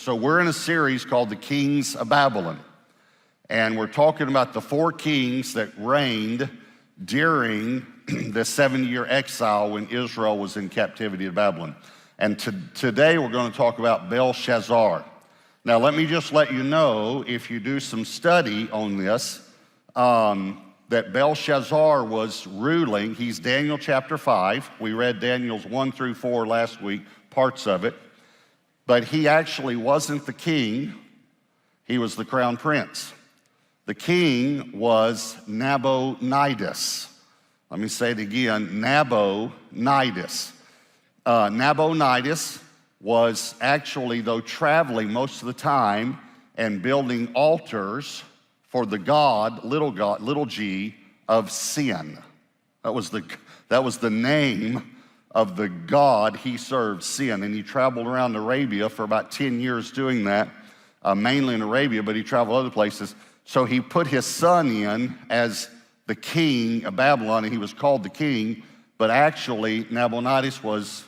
So we're in a series called The Kings of Babylon. And we're talking about the 4 kings that reigned during the 7-year exile when Israel was in captivity of Babylon. And today we're going to talk about Belshazzar. Now let me just let you know, if you do some study on this, that Belshazzar was ruling. He's Daniel chapter 5. We read Daniel's 1 through 4 last week, parts of it. But he actually wasn't the king. He was the crown prince. The king was Nabonidus. Let me say it again, Nabonidus. Nabonidus was actually, though, traveling most of the time and building altars for the god, little g, of sin. That was the name of the god he served, sin. And he traveled around Arabia for about 10 years doing that, mainly in Arabia, but he traveled other places. So he put his son in as the king of Babylon, and he was called the king, but actually Nabonidus was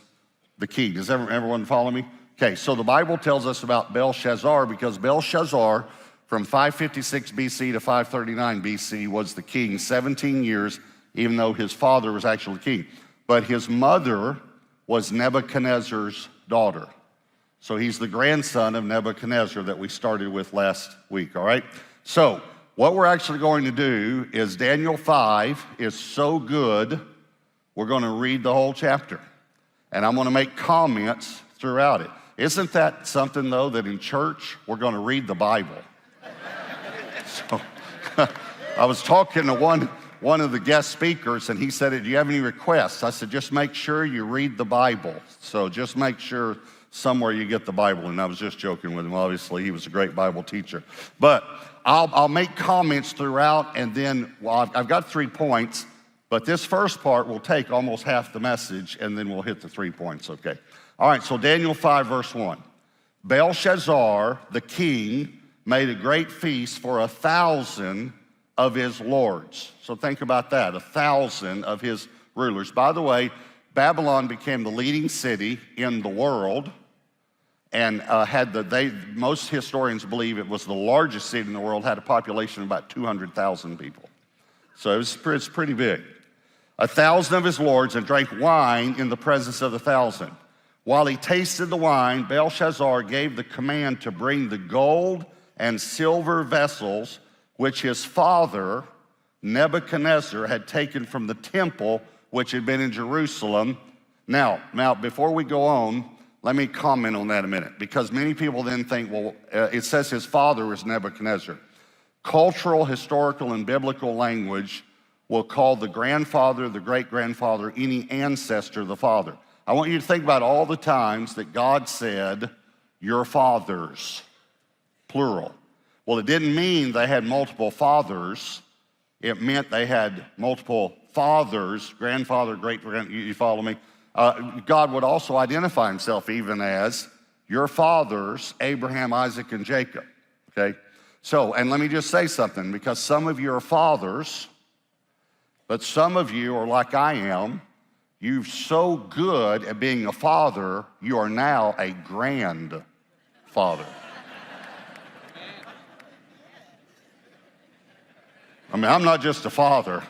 the king. Does everyone follow me? Okay, so the Bible tells us about Belshazzar because Belshazzar, from 556 BC to 539 BC, was the king 17 years, even though his father was actually king. But his mother was Nebuchadnezzar's daughter. So he's the grandson of Nebuchadnezzar that we started with last week, all right? So what we're actually going to do is Daniel 5 is so good, we're going to read the whole chapter. And I'm going to make comments throughout it. Isn't that something, though, that in church, we're going to read the Bible? So I was talking to one of the guest speakers, and he said, do you have any requests? I said, just make sure you read the Bible. So just make sure somewhere you get the Bible. And I was just joking with him. Obviously, he was a great Bible teacher. But I'll make comments throughout, and then, well, I've got 3 points, but this first part will take almost half the message, and then we'll hit the 3 points, okay? All right, so Daniel 5, verse 1. Belshazzar, the king, made a great feast for 1,000 of his lords. So think about that, 1,000 of his rulers. By the way, Babylon became the leading city in the world and most historians believe it was the largest city in the world, had a population of about 200,000 people. So it's pretty big. 1,000 of his lords and drank wine in the presence of the 1,000. While he tasted the wine, Belshazzar gave the command to bring the gold and silver vessels which his father, Nebuchadnezzar, had taken from the temple which had been in Jerusalem. Now, before we go on, let me comment on that a minute, because many people then think, well, it says his father was Nebuchadnezzar. Cultural, historical, and biblical language will call the grandfather, the great-grandfather, any ancestor the father. I want you to think about all the times that God said, your fathers, plural. Well, it didn't mean they had multiple fathers. It meant they had multiple fathers, grandfather, great-grandfather, you follow me? God would also identify himself even as your fathers, Abraham, Isaac, and Jacob, okay? So, and let me just say something, because some of you are fathers, but some of you are like I am. You're so good at being a father, you are now a grandfather. I mean, I'm not just a father,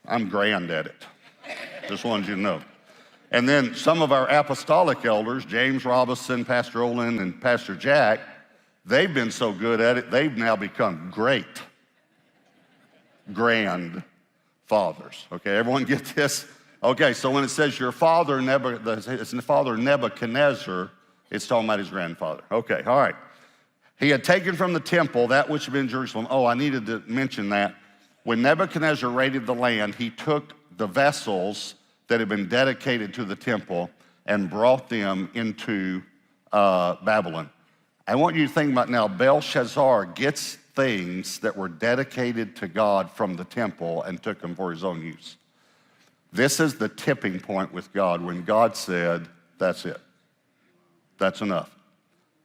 I'm grand at it. Just wanted you to know. And then some of our apostolic elders, James Robinson, Pastor Olin, and Pastor Jack, they've been so good at it, they've now become great grandfathers. Okay, everyone get this? Okay, so when it says your father, his father Nebuchadnezzar, it's talking about his grandfather. Okay, all right. He had taken from the temple that which had been in Jerusalem. Oh, I needed to mention that. When Nebuchadnezzar raided the land, he took the vessels that had been dedicated to the temple and brought them into Babylon. I want you to think about now, Belshazzar gets things that were dedicated to God from the temple and took them for his own use. This is the tipping point with God when God said, that's it. That's enough.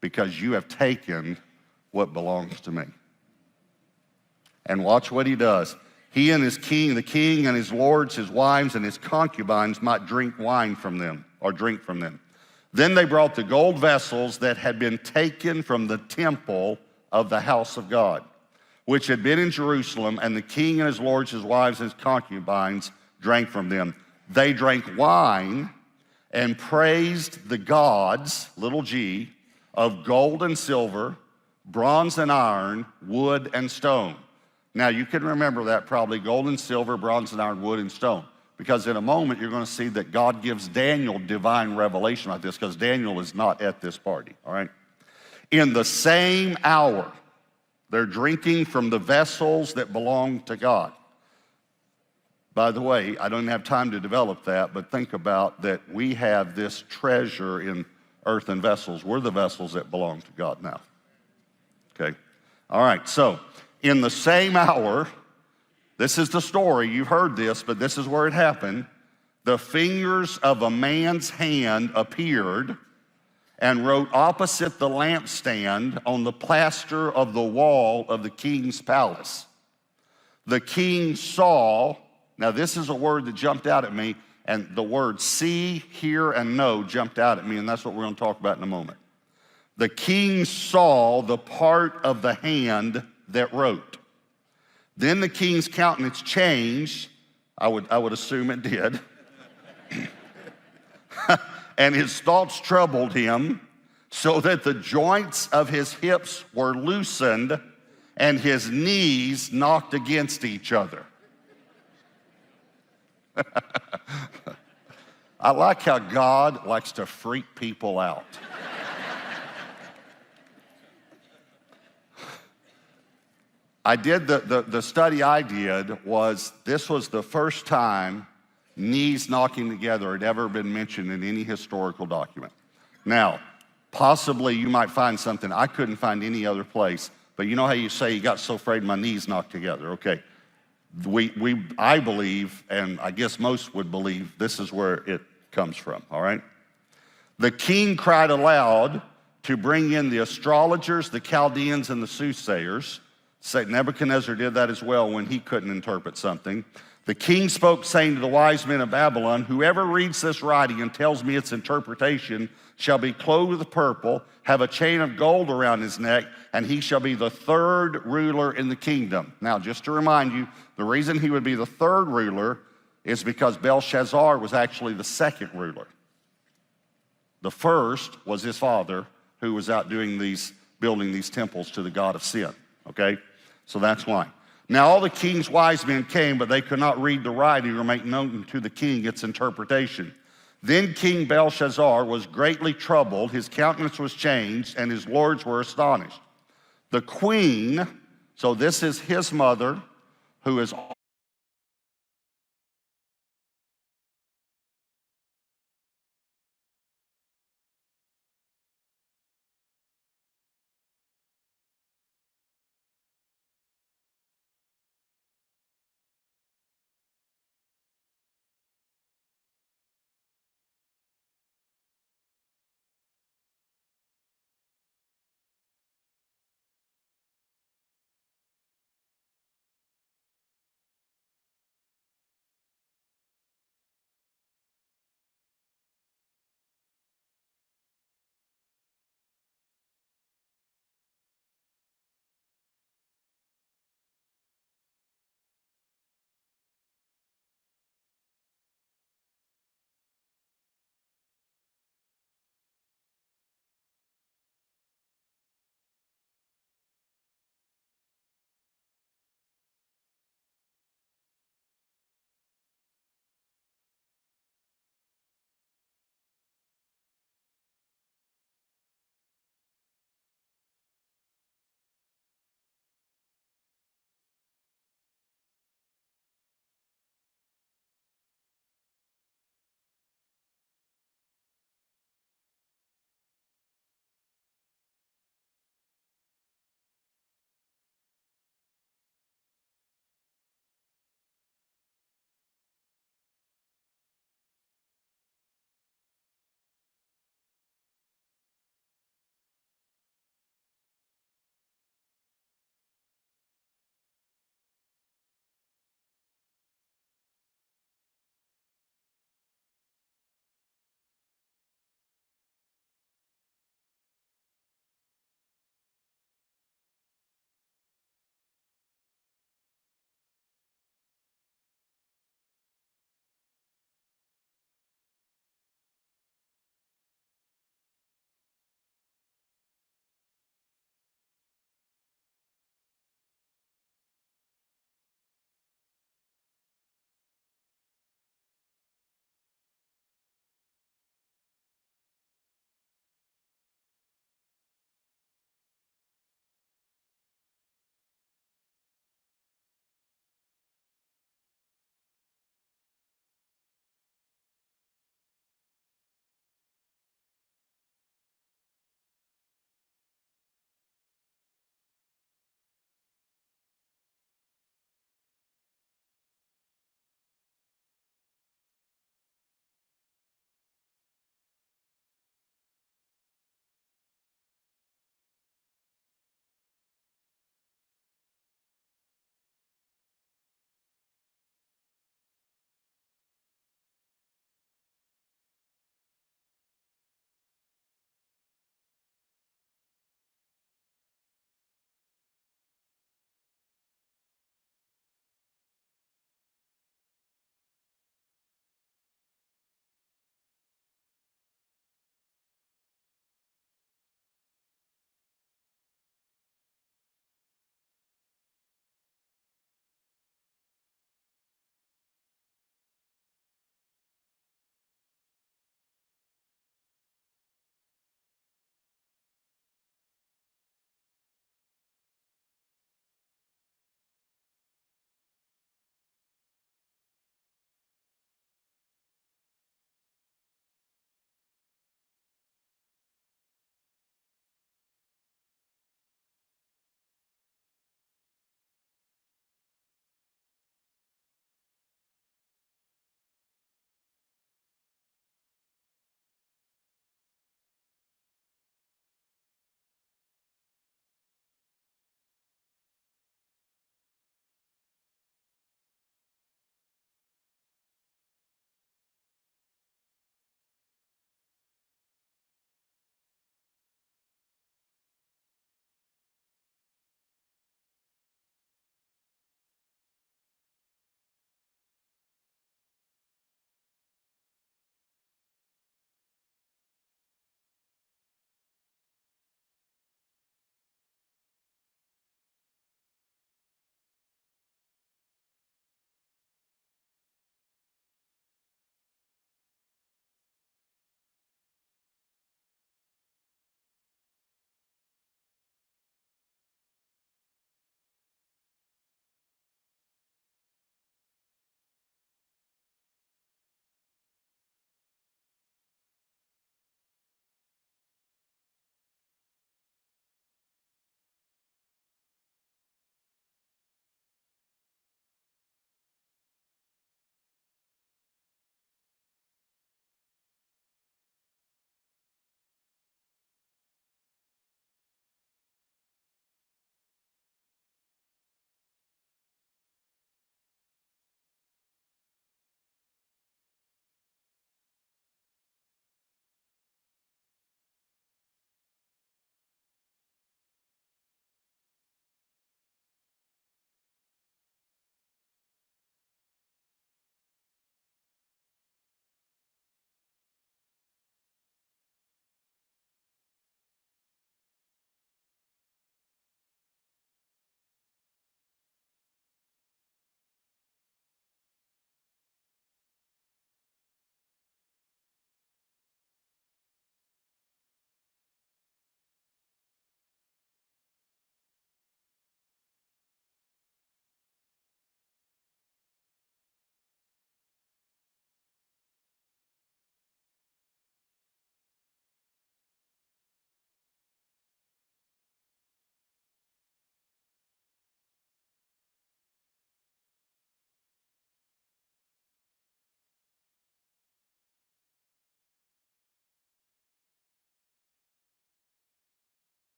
Because you have taken what belongs to me. And watch what he does. He and his king, the king and his lords, his wives, and his concubines might drink wine from them, or drink from them. Then they brought the gold vessels that had been taken from the temple of the house of God, which had been in Jerusalem, and the king and his lords, his wives, and his concubines drank from them. They drank wine and praised the gods, little g, of gold and silver, bronze and iron, wood and stone. Now you can remember that probably, gold and silver, bronze and iron, wood and stone. Because in a moment, you're going to see that God gives Daniel divine revelation like this, because Daniel is not at this party, all right? In the same hour, they're drinking from the vessels that belong to God. By the way, I don't have time to develop that, but think about that we have this treasure in earthen vessels. We're the vessels that belong to God now, okay? All right, so in the same hour, this is the story, you've heard this, but this is where it happened. The fingers of a man's hand appeared and wrote opposite the lampstand on the plaster of the wall of the king's palace. The king saw, now this is a word that jumped out at me, and the word see, hear, and know jumped out at me, and that's what we're going to talk about in a moment. The king saw the part of the hand that wrote. Then the king's countenance changed, I would assume it did, and his thoughts troubled him, so that the joints of his hips were loosened and his knees knocked against each other. I like how God likes to freak people out. I did, the study I did was, this was the first time knees knocking together had ever been mentioned in any historical document. Now, possibly you might find something, I couldn't find any other place, but you know how you say, you got so afraid my knees knocked together, okay. I believe, and I guess most would believe, this is where it comes from, all right? The king cried aloud to bring in the astrologers, the Chaldeans, and the soothsayers. Nebuchadnezzar did that as well when he couldn't interpret something. The king spoke, saying to the wise men of Babylon, whoever reads this writing and tells me its interpretation shall be clothed with purple, have a chain of gold around his neck, and he shall be the third ruler in the kingdom. Now, just to remind you, the reason he would be the third ruler is because Belshazzar was actually the second ruler. The first was his father, who was out building these temples to the god of sin, okay? So that's why. Now all the king's wise men came, but they could not read the writing or make known to the king its interpretation. Then King Belshazzar was greatly troubled, his countenance was changed, and his lords were astonished. The queen, so this is his mother, who is